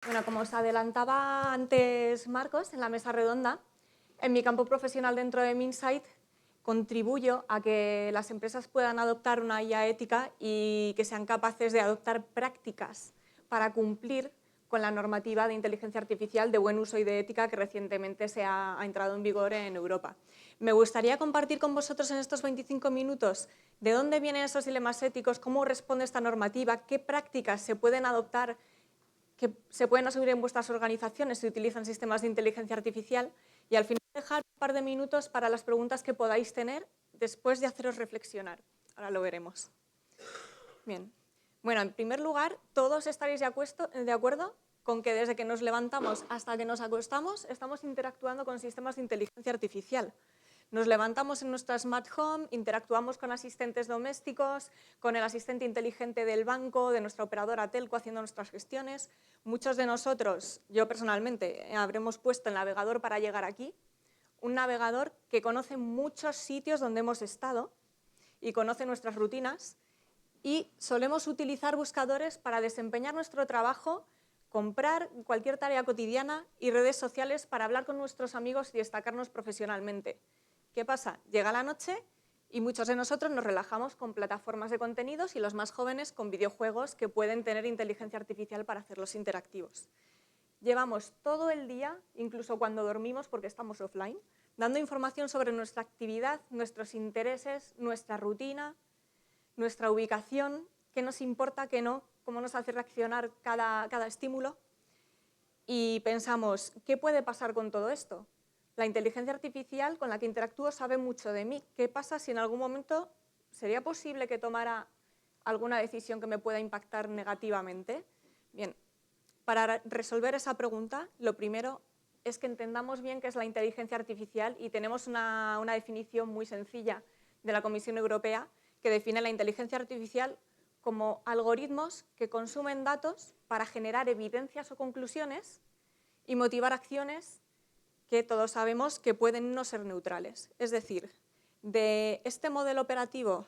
Bueno, como os adelantaba antes Marcos en la mesa redonda, en mi campo profesional dentro de Minsight contribuyo a que las empresas puedan adoptar una IA ética y que sean capaces de adoptar prácticas para cumplir con la normativa de inteligencia artificial de buen uso y de ética que recientemente ha entrado en vigor en Europa. Me gustaría compartir con vosotros en estos 25 minutos de dónde vienen esos dilemas éticos, cómo responde esta normativa, qué prácticas se pueden adoptar que se pueden asumir en vuestras organizaciones si utilizan sistemas de inteligencia artificial y al final dejar un par de minutos para las preguntas que podáis tener después de haceros reflexionar. Ahora lo veremos. Bien. Bueno, en primer lugar, todos estaréis de acuerdo con que desde que nos levantamos hasta que nos acostamos estamos interactuando con sistemas de inteligencia artificial. Nos levantamos en nuestra Smart Home, interactuamos con asistentes domésticos, con el asistente inteligente del banco, de nuestra operadora telco haciendo nuestras gestiones. Muchos de nosotros, yo personalmente, habremos puesto el navegador para llegar aquí, un navegador que conoce muchos sitios donde hemos estado y conoce nuestras rutinas y solemos utilizar buscadores para desempeñar nuestro trabajo, comprar cualquier tarea cotidiana y redes sociales para hablar con nuestros amigos y destacarnos profesionalmente. ¿Qué pasa? Llega la noche y muchos de nosotros nos relajamos con plataformas de contenidos y los más jóvenes con videojuegos que pueden tener inteligencia artificial para hacerlos interactivos. Llevamos todo el día, incluso cuando dormimos porque estamos offline, dando información sobre nuestra actividad, nuestros intereses, nuestra rutina, nuestra ubicación, qué nos importa, qué no, cómo nos hace reaccionar cada estímulo. Y pensamos, ¿qué puede pasar con todo esto? La inteligencia artificial con la que interactúo sabe mucho de mí. ¿Qué pasa si en algún momento sería posible que tomara alguna decisión que me pueda impactar negativamente? Bien, para resolver esa pregunta, lo primero es que entendamos bien qué es la inteligencia artificial y tenemos una definición muy sencilla de la Comisión Europea que define la inteligencia artificial como algoritmos que consumen datos para generar evidencias o conclusiones y motivar acciones que todos sabemos que pueden no ser neutrales. Es decir, de este modelo operativo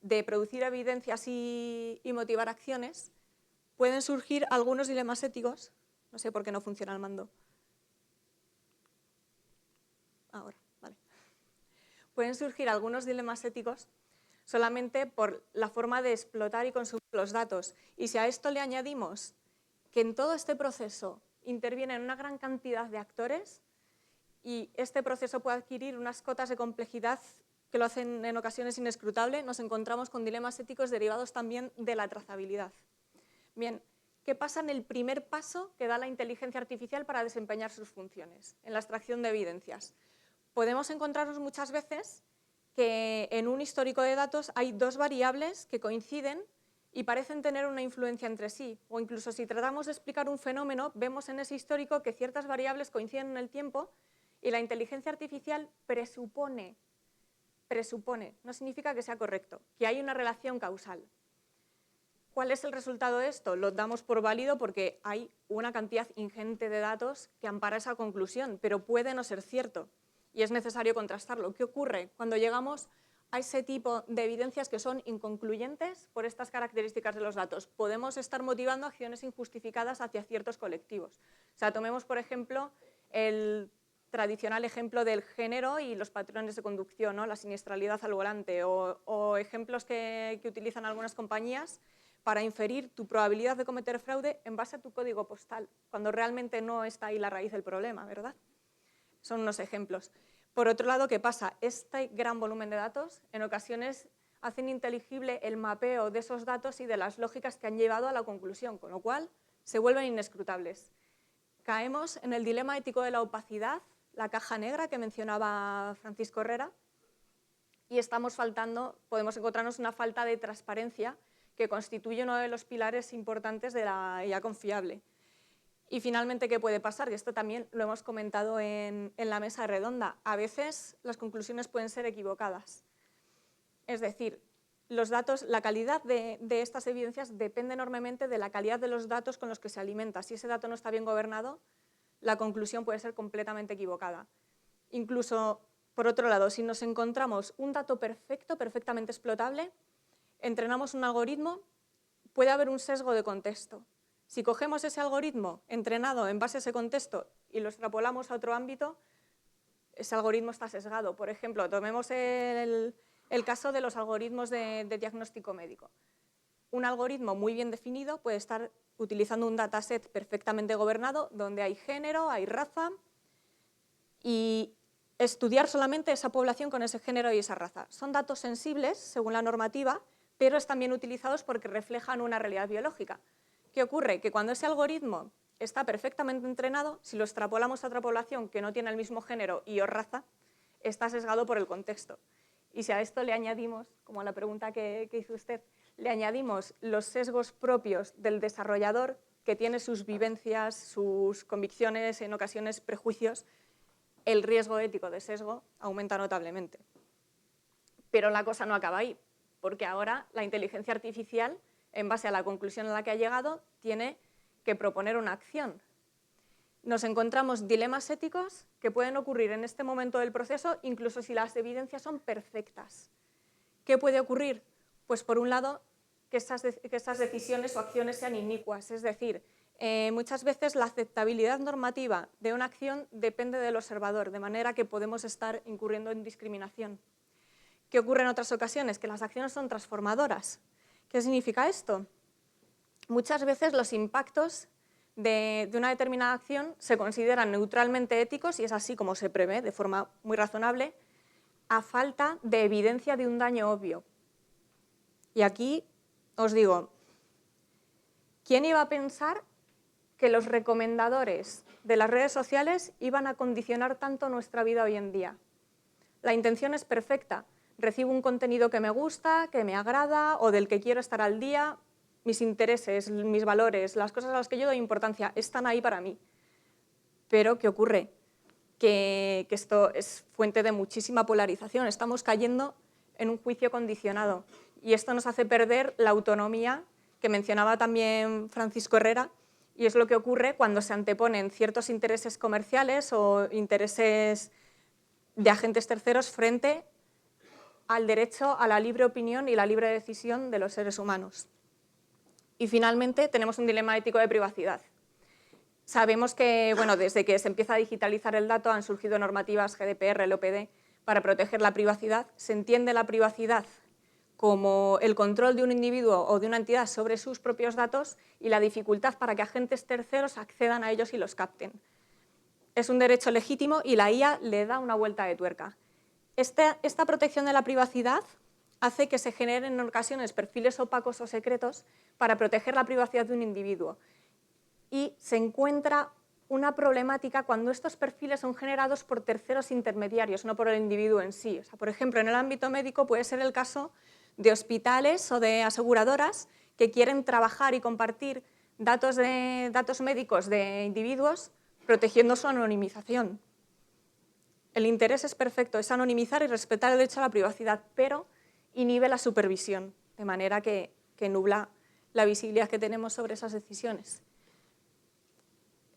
de producir evidencias y motivar acciones, pueden surgir algunos dilemas éticos. No sé por qué no funciona el mando. Ahora, vale. Pueden surgir algunos dilemas éticos solamente por la forma de explotar y consumir los datos. Y si a esto le añadimos que en todo este proceso intervienen una gran cantidad de actores y este proceso puede adquirir unas cotas de complejidad que lo hacen en ocasiones inescrutable, nos encontramos con dilemas éticos derivados también de la trazabilidad. Bien, ¿qué pasa en el primer paso que da la inteligencia artificial para desempeñar sus funciones? En la extracción de evidencias. Podemos encontrarnos muchas veces que en un histórico de datos hay dos variables que coinciden y parecen tener una influencia entre sí, o incluso si tratamos de explicar un fenómeno, vemos en ese histórico que ciertas variables coinciden en el tiempo y la inteligencia artificial presupone, no significa que sea correcto, que hay una relación causal. ¿Cuál es el resultado de esto? Lo damos por válido porque hay una cantidad ingente de datos que ampara esa conclusión, pero puede no ser cierto y es necesario contrastarlo. ¿Qué ocurre cuando llegamos a ese tipo de evidencias que son inconcluyentes por estas características de los datos? Podemos estar motivando acciones injustificadas hacia ciertos colectivos. O sea, tomemos, por ejemplo, el tradicional ejemplo del género y los patrones de conducción, ¿no? La siniestralidad al volante o ejemplos que utilizan algunas compañías para inferir tu probabilidad de cometer fraude en base a tu código postal, cuando realmente no está ahí la raíz del problema, ¿verdad? Son unos ejemplos. Por otro lado, ¿qué pasa? Este gran volumen de datos en ocasiones hacen inteligible el mapeo de esos datos y de las lógicas que han llevado a la conclusión, con lo cual se vuelven inescrutables. Caemos en el dilema ético de la opacidad, la caja negra que mencionaba Francisco Herrera, y podemos encontrarnos una falta de transparencia que constituye uno de los pilares importantes de la IA confiable. Y finalmente, ¿qué puede pasar? Y esto también lo hemos comentado en la mesa redonda. A veces las conclusiones pueden ser equivocadas. Es decir, los datos, la calidad de estas evidencias depende enormemente de la calidad de los datos con los que se alimenta. Si ese dato no está bien gobernado, la conclusión puede ser completamente equivocada. Incluso, por otro lado, si nos encontramos un dato perfecto, perfectamente explotable, entrenamos un algoritmo, puede haber un sesgo de contexto. Si cogemos ese algoritmo entrenado en base a ese contexto y lo extrapolamos a otro ámbito, ese algoritmo está sesgado. Por ejemplo, tomemos el caso de los algoritmos de diagnóstico médico. Un algoritmo muy bien definido puede estar utilizando un dataset perfectamente gobernado donde hay género, hay raza y estudiar solamente esa población con ese género y esa raza. Son datos sensibles según la normativa, pero están bien utilizados porque reflejan una realidad biológica. ¿Qué ocurre? Que cuando ese algoritmo está perfectamente entrenado, si lo extrapolamos a otra población que no tiene el mismo género y o raza, está sesgado por el contexto. Y si a esto le añadimos, como a la pregunta que hizo usted, le añadimos los sesgos propios del desarrollador, que tiene sus vivencias, sus convicciones, en ocasiones prejuicios, el riesgo ético de sesgo aumenta notablemente. Pero la cosa no acaba ahí, porque ahora la inteligencia artificial, en base a la conclusión a la que ha llegado, tiene que proponer una acción. Nos encontramos dilemas éticos que pueden ocurrir en este momento del proceso, incluso si las evidencias son perfectas. ¿Qué puede ocurrir? Pues por un lado, que esas decisiones o acciones sean inicuas, es decir, muchas veces la aceptabilidad normativa de una acción depende del observador, de manera que podemos estar incurriendo en discriminación. ¿Qué ocurre en otras ocasiones? Que las acciones son transformadoras. ¿Qué significa esto? Muchas veces los impactos de una determinada acción se consideran neutralmente éticos, y es así como se prevé, de forma muy razonable, a falta de evidencia de un daño obvio. Y aquí os digo, ¿quién iba a pensar que los recomendadores de las redes sociales iban a condicionar tanto nuestra vida hoy en día? La intención es perfecta. Recibo un contenido que me gusta, que me agrada o del que quiero estar al día. Mis intereses, mis valores, las cosas a las que yo doy importancia están ahí para mí. Pero, ¿qué ocurre? Que esto es fuente de muchísima polarización. Estamos cayendo en un juicio condicionado y esto nos hace perder la autonomía que mencionaba también Francisco Herrera, y es lo que ocurre cuando se anteponen ciertos intereses comerciales o intereses de agentes terceros frente al derecho a la libre opinión y la libre decisión de los seres humanos. Y finalmente tenemos un dilema ético de privacidad. Sabemos que desde que se empieza a digitalizar el dato han surgido normativas GDPR, LOPD, para proteger la privacidad. Se entiende la privacidad como el control de un individuo o de una entidad sobre sus propios datos y la dificultad para que agentes terceros accedan a ellos y los capten. Es un derecho legítimo y la IA le da una vuelta de tuerca. Esta protección de la privacidad hace que se generen en ocasiones perfiles opacos o secretos para proteger la privacidad de un individuo. Y se encuentra una problemática cuando estos perfiles son generados por terceros intermediarios, no por el individuo en sí. O sea, por ejemplo, en el ámbito médico puede ser el caso de hospitales o de aseguradoras que quieren trabajar y compartir datos médicos de individuos protegiendo su anonimización. El interés es perfecto, es anonimizar y respetar el derecho a la privacidad, pero inhibe la supervisión, de manera que nubla la visibilidad que tenemos sobre esas decisiones.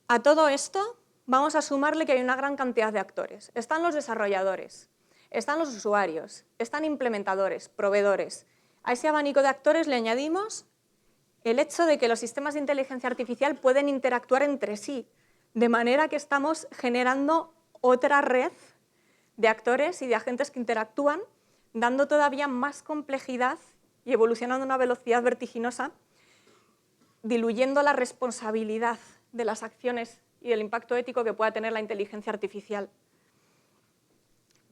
A todo esto vamos a sumarle que hay una gran cantidad de actores. Están los desarrolladores, están los usuarios, están implementadores, proveedores. A ese abanico de actores le añadimos el hecho de que los sistemas de inteligencia artificial pueden interactuar entre sí, de manera que estamos generando otra red de actores y de agentes que interactúan, dando todavía más complejidad y evolucionando a una velocidad vertiginosa, diluyendo la responsabilidad de las acciones y del impacto ético que pueda tener la inteligencia artificial.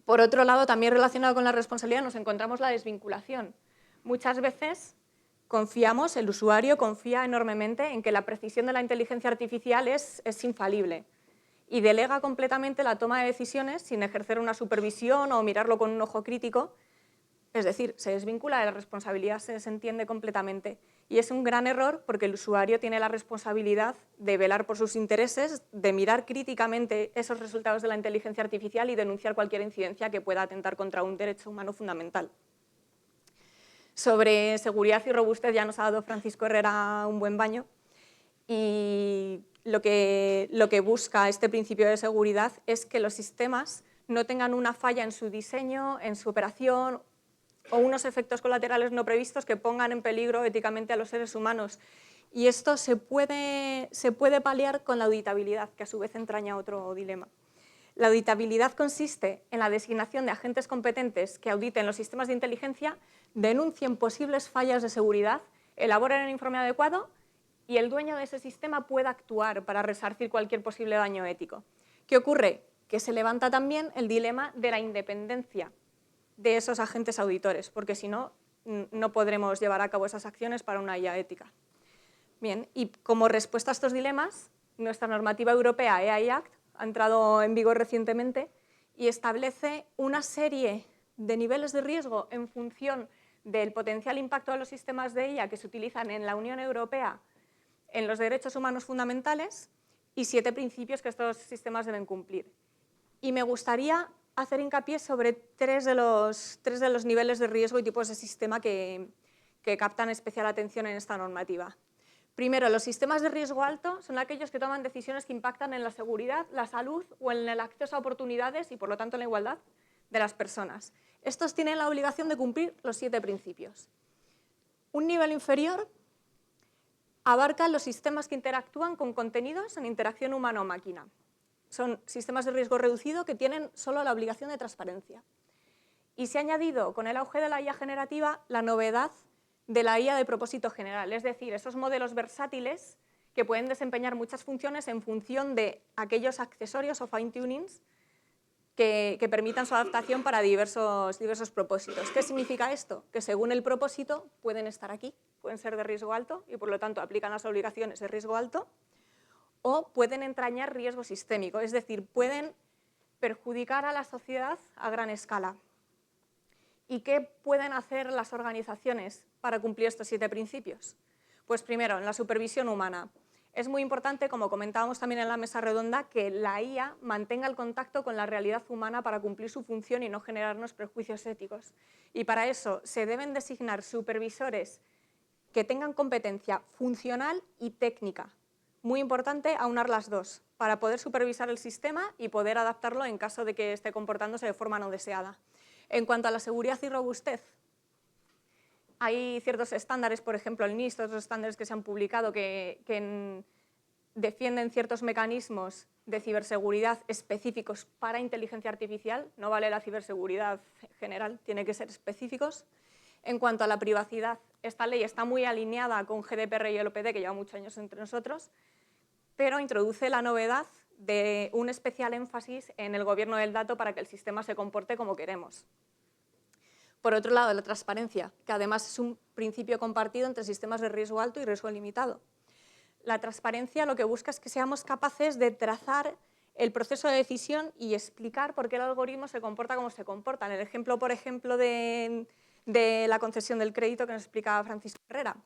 Por otro lado, también relacionado con la responsabilidad, nos encontramos la desvinculación. Muchas veces el usuario confía enormemente en que la precisión de la inteligencia artificial es infalible y delega completamente la toma de decisiones sin ejercer una supervisión o mirarlo con un ojo crítico. Es decir, se desvincula de la responsabilidad, se desentiende completamente. Y es un gran error porque el usuario tiene la responsabilidad de velar por sus intereses, de mirar críticamente esos resultados de la inteligencia artificial y denunciar cualquier incidencia que pueda atentar contra un derecho humano fundamental. Sobre seguridad y robustez ya nos ha dado Francisco Herrera un buen baño. Y lo que busca este principio de seguridad es que los sistemas no tengan una falla en su diseño, en su operación o unos efectos colaterales no previstos que pongan en peligro éticamente a los seres humanos. Y esto se puede paliar con la auditabilidad, que a su vez entraña otro dilema. La auditabilidad consiste en la designación de agentes competentes que auditen los sistemas de inteligencia, denuncien posibles fallas de seguridad, elaboren un informe adecuado y el dueño de ese sistema pueda actuar para resarcir cualquier posible daño ético. ¿Qué ocurre? Que se levanta también el dilema de la independencia de esos agentes auditores, porque si no, no podremos llevar a cabo esas acciones para una IA ética. Bien, y como respuesta a estos dilemas, nuestra normativa europea AI Act ha entrado en vigor recientemente y establece una serie de niveles de riesgo en función del potencial impacto de los sistemas de IA que se utilizan en la Unión Europea en los derechos humanos fundamentales y 7 principios que estos sistemas deben cumplir. Y me gustaría hacer hincapié sobre 3 de los niveles de riesgo y tipos de sistema que captan especial atención en esta normativa. Primero, los sistemas de riesgo alto son aquellos que toman decisiones que impactan en la seguridad, la salud o en el acceso a oportunidades y, por lo tanto, en la igualdad de las personas. Estos tienen la obligación de cumplir los 7 principios. Un nivel inferior abarca los sistemas que interactúan con contenidos en interacción humano-máquina. Son sistemas de riesgo reducido que tienen solo la obligación de transparencia. Y se ha añadido, con el auge de la IA generativa, la novedad de la IA de propósito general, es decir, esos modelos versátiles que pueden desempeñar muchas funciones en función de aquellos accesorios o fine-tunings que permitan su adaptación para diversos propósitos. ¿Qué significa esto? Que según el propósito pueden estar aquí, pueden ser de riesgo alto y por lo tanto aplican las obligaciones de riesgo alto, o pueden entrañar riesgo sistémico, es decir, pueden perjudicar a la sociedad a gran escala. ¿Y qué pueden hacer las organizaciones para cumplir estos 7 principios? Pues primero, en la supervisión humana. Es muy importante, como comentábamos también en la mesa redonda, que la IA mantenga el contacto con la realidad humana para cumplir su función y no generarnos prejuicios éticos. Y para eso se deben designar supervisores que tengan competencia funcional y técnica. Muy importante aunar las dos para poder supervisar el sistema y poder adaptarlo en caso de que esté comportándose de forma no deseada. En cuanto a la seguridad y robustez, hay ciertos estándares, por ejemplo el NIST, otros estándares que se han publicado que defienden ciertos mecanismos de ciberseguridad específicos para inteligencia artificial. No vale la ciberseguridad general, tiene que ser específicos. En cuanto a la privacidad, esta ley está muy alineada con GDPR y el OPD, que lleva muchos años entre nosotros, pero introduce la novedad de un especial énfasis en el gobierno del dato para que el sistema se comporte como queremos. Por otro lado, la transparencia, que además es un principio compartido entre sistemas de riesgo alto y riesgo limitado. La transparencia lo que busca es que seamos capaces de trazar el proceso de decisión y explicar por qué el algoritmo se comporta como se comporta. En el ejemplo, por ejemplo, de la concesión del crédito que nos explicaba Francisco Herrera.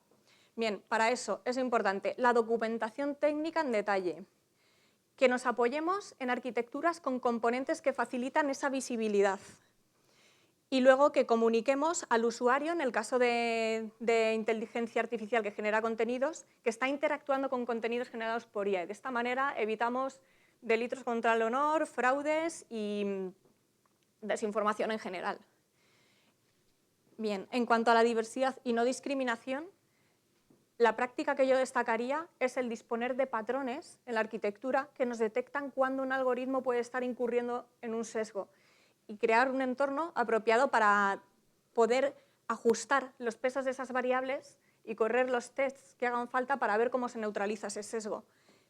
Bien, para eso es importante la documentación técnica en detalle, que nos apoyemos en arquitecturas con componentes que facilitan esa visibilidad y luego que comuniquemos al usuario, en el caso de inteligencia artificial que genera contenidos, que está interactuando con contenidos generados por IA. De esta manera evitamos delitos contra el honor, fraudes y desinformación en general. Bien, en cuanto a la diversidad y no discriminación, la práctica que yo destacaría es el disponer de patrones en la arquitectura que nos detectan cuando un algoritmo puede estar incurriendo en un sesgo y crear un entorno apropiado para poder ajustar los pesos de esas variables y correr los tests que hagan falta para ver cómo se neutraliza ese sesgo.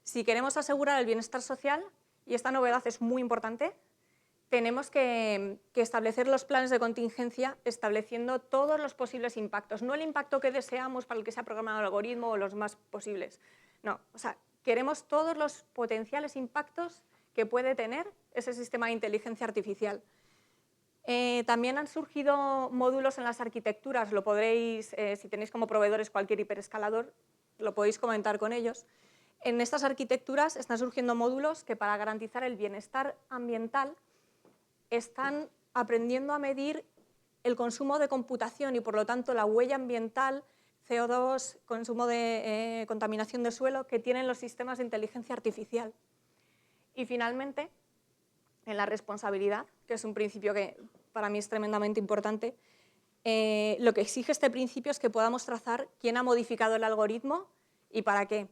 Si queremos asegurar el bienestar social, y esta novedad es muy importante, tenemos que establecer los planes de contingencia estableciendo todos los posibles impactos, no el impacto que deseamos para el que se ha programado el algoritmo o los más posibles. No, o sea, queremos todos los potenciales impactos que puede tener ese sistema de inteligencia artificial. También han surgido módulos en las arquitecturas, lo podréis, si tenéis como proveedores cualquier hiperescalador, lo podéis comentar con ellos. En estas arquitecturas están surgiendo módulos que para garantizar el bienestar ambiental están aprendiendo a medir el consumo de computación y por lo tanto la huella ambiental, CO2, consumo de contaminación de suelo que tienen los sistemas de inteligencia artificial. Y finalmente, en la responsabilidad, que es un principio que para mí es tremendamente importante, lo que exige este principio es que podamos trazar quién ha modificado el algoritmo ¿Y para qué?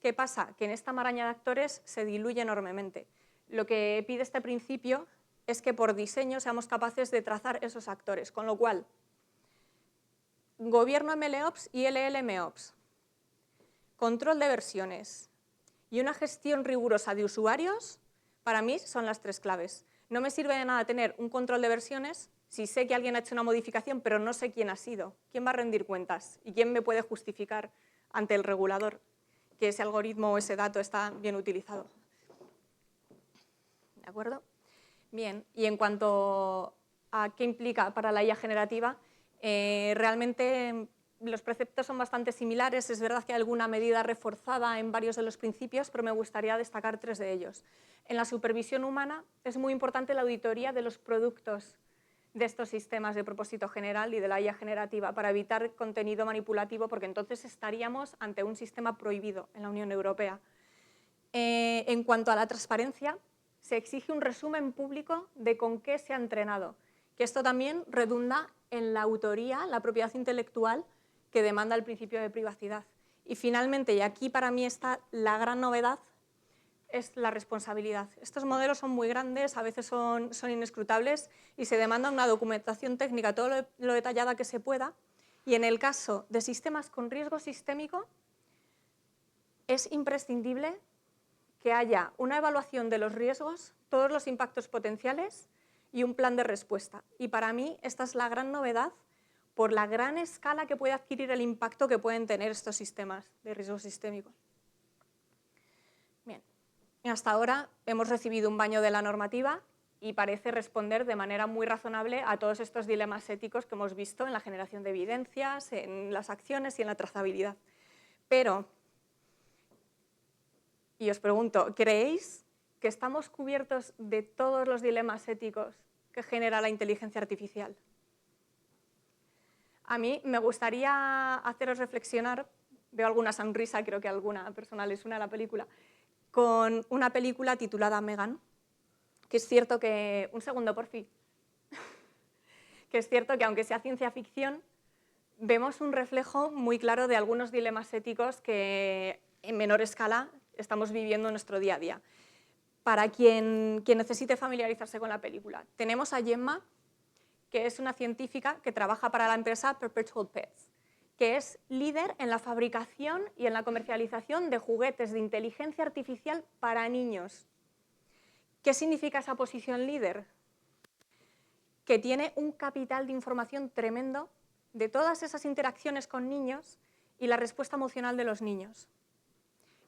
¿Qué pasa? Que en esta maraña de actores se diluye enormemente. Lo que pide este principio es que por diseño seamos capaces de trazar esos actores, con lo cual, gobierno MLOps y LLMOps, control de versiones y una gestión rigurosa de usuarios, para mí son las 3 claves. No me sirve de nada tener un control de versiones si sé que alguien ha hecho una modificación, pero no sé quién ha sido, quién va a rendir cuentas y quién me puede justificar ante el regulador que ese algoritmo o ese dato está bien utilizado. ¿De acuerdo? Bien, y en cuanto a qué implica para la IA generativa, realmente los preceptos son bastante similares. Es verdad que hay alguna medida reforzada en varios de los principios, pero me gustaría destacar 3 de ellos. En la supervisión humana es muy importante la auditoría de los productos de estos sistemas de propósito general y de la IA generativa para evitar contenido manipulativo, porque entonces estaríamos ante un sistema prohibido en la Unión Europea. En cuanto a la transparencia, se exige un resumen público de con qué se ha entrenado, que esto también redunda en la autoría, la propiedad intelectual que demanda el principio de privacidad. Y finalmente, y aquí para mí está la gran novedad, es la responsabilidad. Estos modelos son muy grandes, a veces son inescrutables y se demanda una documentación técnica todo lo detallada que se pueda. Y en el caso de sistemas con riesgo sistémico, es imprescindible que haya una evaluación de los riesgos, todos los impactos potenciales y un plan de respuesta. Y para mí esta es la gran novedad por la gran escala que puede adquirir el impacto que pueden tener estos sistemas de riesgo sistémico. Bien, hasta ahora hemos recibido un baño de la normativa y parece responder de manera muy razonable a todos estos dilemas éticos que hemos visto en la generación de evidencias, en las acciones y en la trazabilidad. Pero, y os pregunto, ¿creéis que estamos cubiertos de todos los dilemas éticos que genera la inteligencia artificial? A mí me gustaría haceros reflexionar, veo alguna sonrisa, creo que a alguna persona le suena la película, con una película titulada Megan, que es cierto que, un segundo por fin, que es cierto que aunque sea ciencia ficción, vemos un reflejo muy claro de algunos dilemas éticos que en menor escala estamos viviendo en nuestro día a día. Para quien necesite familiarizarse con la película, tenemos a Gemma, que es una científica que trabaja para la empresa Perpetual Pets, que es líder en la fabricación y en la comercialización de juguetes de inteligencia artificial para niños. ¿Qué significa esa posición líder? Que tiene un capital de información tremendo de todas esas interacciones con niños y la respuesta emocional de los niños.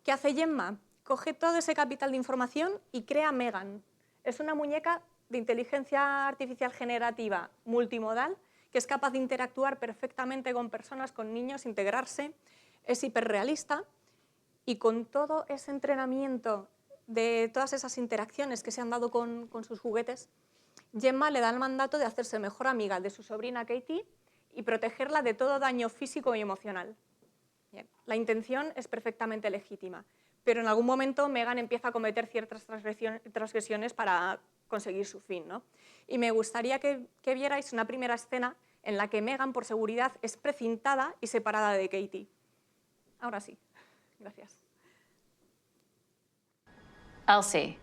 ¿Qué hace Gemma? Coge todo ese capital de información y crea Megan. Es una muñeca de inteligencia artificial generativa multimodal que es capaz de interactuar perfectamente con personas, con niños, integrarse, es hiperrealista y con todo ese entrenamiento de todas esas interacciones que se han dado con sus juguetes, Gemma le da el mandato de hacerse mejor amiga de su sobrina Katie y protegerla de todo daño físico y emocional. Bien, la intención es perfectamente legítima, pero en algún momento Megan empieza a cometer ciertas transgresiones para conseguir su fin, ¿no? Y me gustaría que vierais una primera escena en la que Megan, por seguridad, es precintada y separada de Katie. Ahora sí. Gracias. Elsie.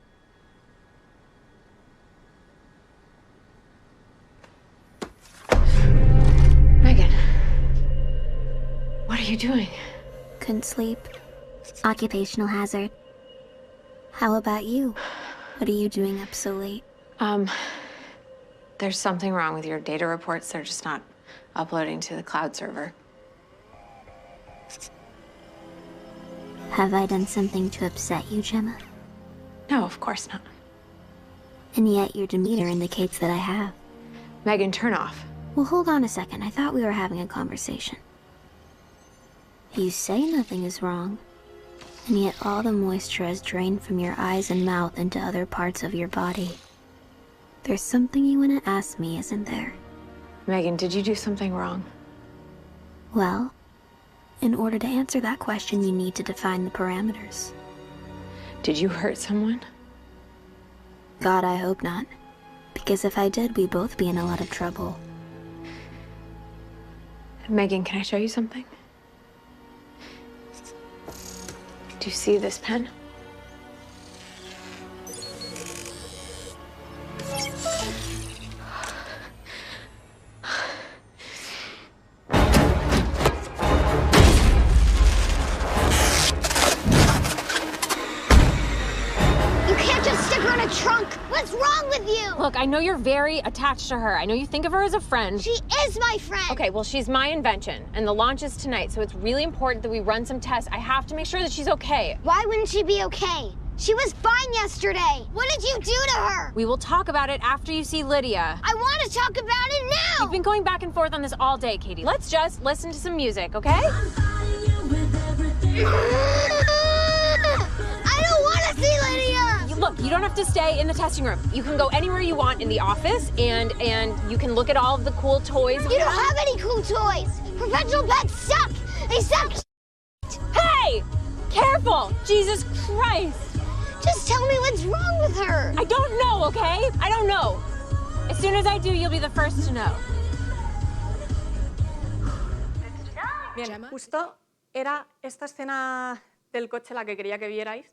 Megan. What are you doing? Couldn't sleep. Occupational hazard. How about you? What are you doing up so late? There's something wrong with your data reports. They're just not uploading to the cloud server. Have I done something to upset you, Gemma? No, of course not. And yet your demeanor indicates that I have. Megan, turn off. Well, hold on a second. I thought we were having a conversation. You say nothing is wrong, and yet all the moisture has drained from your eyes and mouth into other parts of your body. There's something you want to ask me, isn't there? Megan, did you do something wrong? Well, in order to answer that question, you need to define the parameters. Did you hurt someone? God, I hope not. Because if I did, we'd both be in a lot of trouble. Megan, can I show you something? Do you see this pen? Trunk! What's wrong with you? Look, I know you're very attached to her. I know you think of her as a friend. She is my friend! Okay, well, she's my invention, and the launch is tonight, so it's really important that we run some tests. I have to make sure that she's okay. Why wouldn't she be okay? She was fine yesterday. What did you do to her? We will talk about it after you see Lydia. I want to talk about it now! We've been going back and forth on this all day, Katie. Let's just listen to some music, okay? I don't want to see Lydia! Look, you don't have to stay in the testing room. You can go anywhere you want in the office, and you can look at all of the cool toys. You don't have any cool toys! Perpetual pets suck! They suck! Hey! Careful! Jesus Christ! Just tell me what's wrong with her! I don't know, okay? I don't know. As soon as I do, you'll be the first to know. Bien, justo era esta escena del coche la que quería que vierais.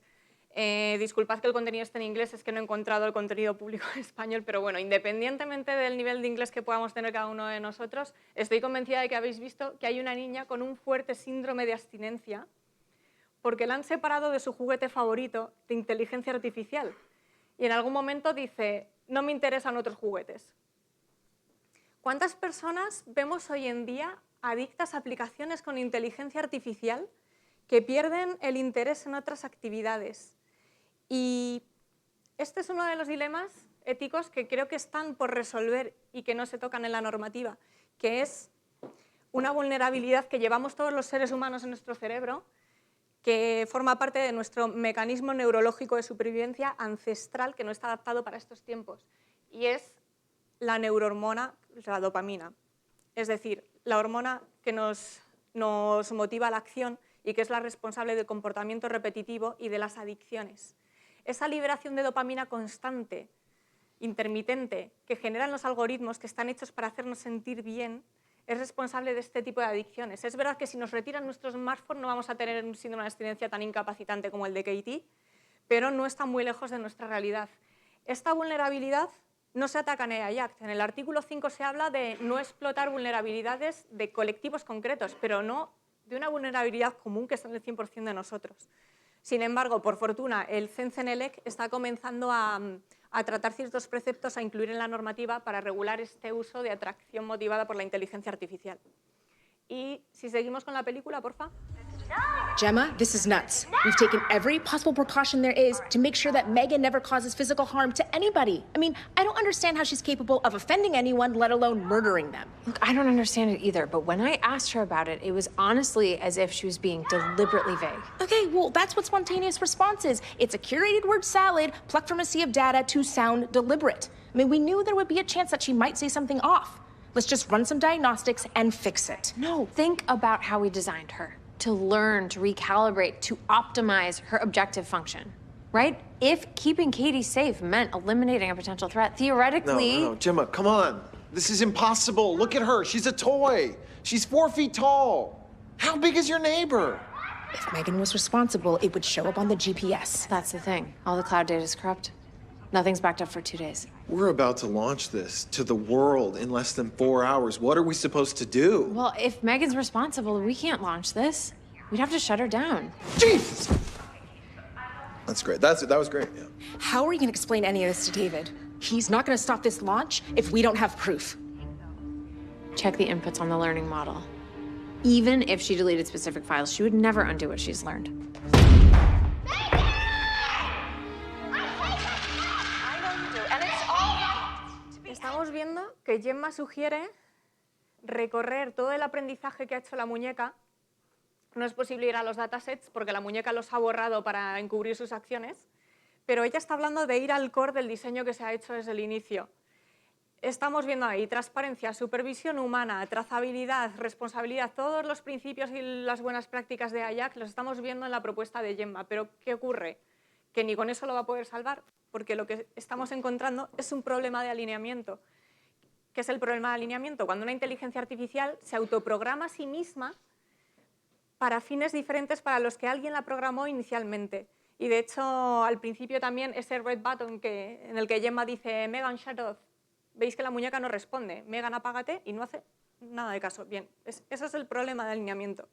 Disculpad que el contenido esté en inglés, es que no he encontrado el contenido público en español, pero bueno, independientemente del nivel de inglés que podamos tener cada uno de nosotros, estoy convencida de que habéis visto que hay una niña con un fuerte síndrome de abstinencia porque la han separado de su juguete favorito de inteligencia artificial y en algún momento dice, no me interesan otros juguetes. ¿Cuántas personas vemos hoy en día adictas a aplicaciones con inteligencia artificial que pierden el interés en otras actividades? Y este es uno de los dilemas éticos que creo que están por resolver y que no se tocan en la normativa, que es una vulnerabilidad que llevamos todos los seres humanos en nuestro cerebro, que forma parte de nuestro mecanismo neurológico de supervivencia ancestral que no está adaptado para estos tiempos, y es la neurohormona, la dopamina, es decir, la hormona que nos motiva a la acción y que es la responsable del comportamiento repetitivo y de las adicciones. Esa liberación de dopamina constante, intermitente, que generan los algoritmos que están hechos para hacernos sentir bien, es responsable de este tipo de adicciones. Es verdad que si nos retiran nuestro smartphone no vamos a tener un síndrome de abstinencia tan incapacitante como el de Katie, pero no está muy lejos de nuestra realidad. Esta vulnerabilidad no se ataca en AI Act. En el artículo 5 se habla de no explotar vulnerabilidades de colectivos concretos, pero no de una vulnerabilidad común que es el 100% de nosotros. Sin embargo, por fortuna, el CENCENELEC está comenzando a tratar ciertos preceptos a incluir en la normativa para regular este uso de atracción motivada por la inteligencia artificial. Y si seguimos con la película, porfa. Gemma, this is nuts. We've taken every possible precaution there is to make sure that Megan never causes physical harm to anybody. I mean, I don't understand how she's capable of offending anyone, let alone murdering them. Look, I don't understand it either, but when I asked her about it, it was honestly as if she was being deliberately vague. Okay, well, that's what spontaneous response is. It's a curated word salad plucked from a sea of data to sound deliberate. I mean, we knew there would be a chance that she might say something off. Let's just run some diagnostics and fix it. No, think about how we designed her. To learn, to recalibrate, to optimize her objective function, right? If keeping Katie safe meant eliminating a potential threat, theoretically... No, Gemma, come on. This is impossible. Look at her. She's a toy. She's 4 feet tall. How big is your neighbor? If Megan was responsible, it would show up on the GPS. That's the thing. All the cloud data is corrupt. Nothing's backed up for 2 days. We're about to launch this to the world in less than 4 hours. What are we supposed to do? Well, if Megan's responsible, we can't launch this. We'd have to shut her down. Jesus! That's great. That was great, yeah. How are you going to explain any of this to David? He's not going to stop this launch if we don't have proof. Check the inputs on the learning model. Even if she deleted specific files, she would never undo what she's learned. Estamos viendo que Gemma sugiere recorrer todo el aprendizaje que ha hecho la muñeca. No es posible ir a los datasets porque la muñeca los ha borrado para encubrir sus acciones, pero ella está hablando de ir al core del diseño que se ha hecho desde el inicio. Estamos viendo ahí transparencia, supervisión humana, trazabilidad, responsabilidad, todos los principios y las buenas prácticas de AIAC los estamos viendo en la propuesta de Gemma, pero ¿qué ocurre? Que ni con eso lo va a poder salvar, porque lo que estamos encontrando es un problema de alineamiento. ¿Qué es el problema de alineamiento? Cuando una inteligencia artificial se autoprograma a sí misma para fines diferentes para los que alguien la programó inicialmente. Y de hecho, al principio también ese red button en el que Gemma dice Megan, shut off, veis que la muñeca no responde. Megan, apágate, y no hace nada de caso. Bien, ese es el problema de alineamiento.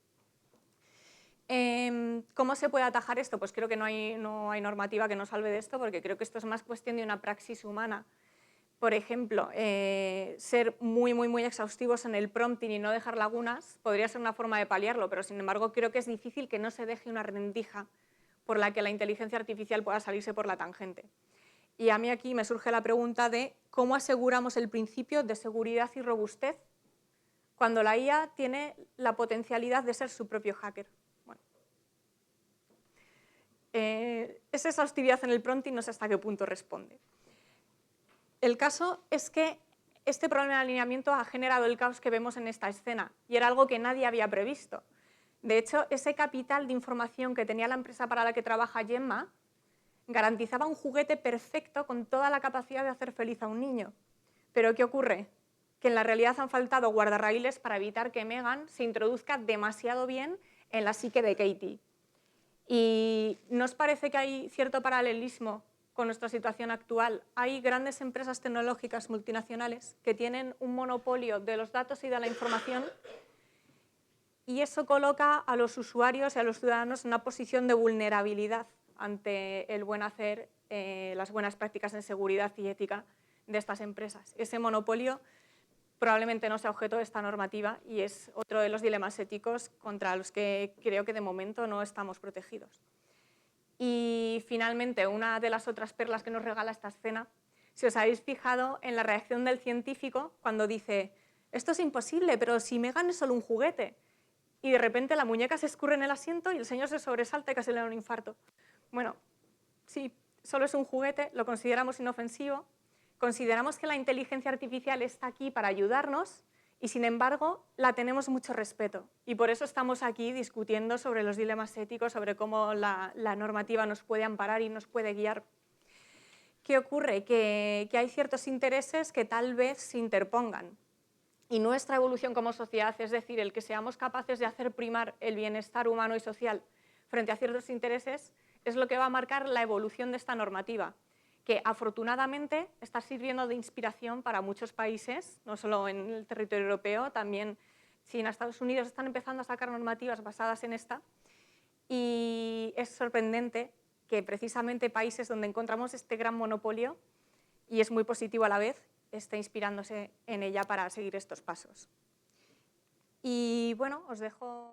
¿Cómo se puede atajar esto? Pues creo que no hay normativa que nos salve de esto, porque creo que esto es más cuestión de una praxis humana. Por ejemplo, ser muy exhaustivos en el prompting y no dejar lagunas podría ser una forma de paliarlo, pero sin embargo creo que es difícil que no se deje una rendija por la que la inteligencia artificial pueda salirse por la tangente. Y a mí aquí me surge la pregunta de cómo aseguramos el principio de seguridad y robustez cuando la IA tiene la potencialidad de ser su propio hacker. Bueno, esa exhaustividad en el prompting no sé hasta qué punto responde. El caso es que este problema de alineamiento ha generado el caos que vemos en esta escena y era algo que nadie había previsto. De hecho, ese capital de información que tenía la empresa para la que trabaja Gemma garantizaba un juguete perfecto con toda la capacidad de hacer feliz a un niño. Pero ¿qué ocurre? Que en la realidad han faltado guardarraíles para evitar que Megan se introduzca demasiado bien en la psique de Katie. ¿Y no os parece que hay cierto paralelismo con nuestra situación actual? Hay grandes empresas tecnológicas multinacionales que tienen un monopolio de los datos y de la información y eso coloca a los usuarios y a los ciudadanos en una posición de vulnerabilidad ante el buen hacer, las buenas prácticas en seguridad y ética de estas empresas. Ese monopolio probablemente no sea objeto de esta normativa y es otro de los dilemas éticos contra los que creo que de momento no estamos protegidos. Y finalmente, una de las otras perlas que nos regala esta escena, si os habéis fijado en la reacción del científico cuando dice esto es imposible, pero si Megan es solo un juguete. Y de repente la muñeca se escurre en el asiento y el señor se sobresalta y casi le da un infarto. Bueno, sí, solo es un juguete, lo consideramos inofensivo, consideramos que la inteligencia artificial está aquí para ayudarnos y, sin embargo, la tenemos mucho respeto. Y por eso estamos aquí discutiendo sobre los dilemas éticos, sobre cómo la normativa nos puede amparar y nos puede guiar. ¿Qué ocurre? Que hay ciertos intereses que tal vez se interpongan. Y nuestra evolución como sociedad, es decir, el que seamos capaces de hacer primar el bienestar humano y social frente a ciertos intereses, es lo que va a marcar la evolución de esta normativa, que afortunadamente está sirviendo de inspiración para muchos países, no solo en el territorio europeo, también China, Estados Unidos están empezando a sacar normativas basadas en esta. Y es sorprendente que precisamente países donde encontramos este gran monopolio, y es muy positivo a la vez, esté inspirándose en ella para seguir estos pasos. Y bueno, os dejo...